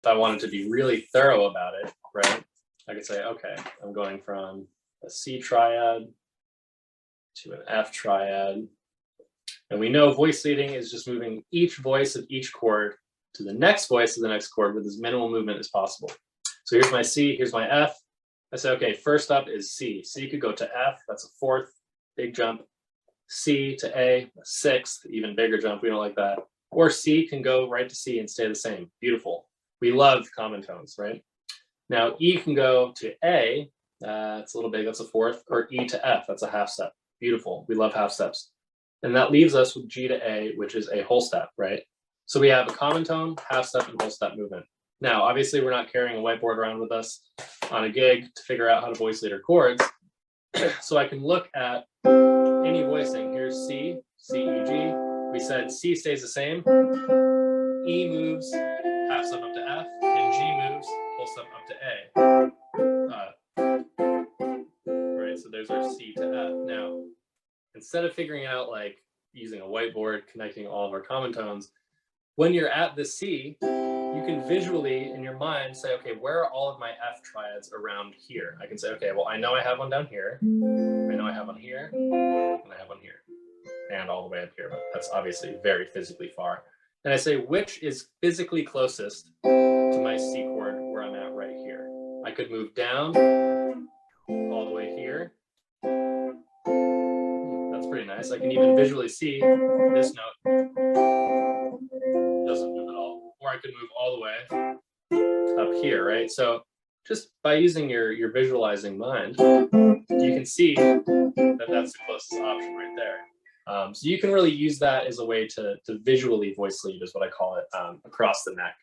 I wanted to be really thorough about it, right, I could say, okay, I'm going from a C triad to an F triad. And we know voice leading is just moving each voice of each chord to the next voice of the next chord with as minimal movement as possible. So here's my C, here's my F. I say, okay, first up is C. C could go to F, that's a fourth, big jump. C to A, a sixth, even bigger jump, we don't like that. Or C can go right to C and stay the same, beautiful. We love common tones, right? Now E can go to A, it's a little big, that's a fourth, or E to F, that's a half step, beautiful, we love half steps. And that leaves us with G to A, which is a whole step, right? So we have a common tone, half step, and whole step movement. Now, obviously, we're not carrying a whiteboard around with us on a gig to figure out how to voice leader chords. So I can look at any voicing. Here's C, C, E, G. We said C stays the same. E moves half step up to F, and G moves whole step up to A. Right, so there's our C to F. Now, instead of figuring out like using a whiteboard, connecting all of our common tones, when you're at the C, you can visually in your mind say, okay, where are all of my F triads around here? I can say, okay, well, I know I have one down here. I know I have one here, and I have one here, and all the way up here, but that's obviously very physically far. And I say, which is physically closest to my C chord where I'm at right here? I could move down all the way here. That's pretty nice. I can even visually see this note doesn't move at all. Or I could move all the way up here, right? So just by using your visualizing mind, you can see that that's the closest option right there. So you can really use that as a way to visually voice lead, is what I call it, across the neck.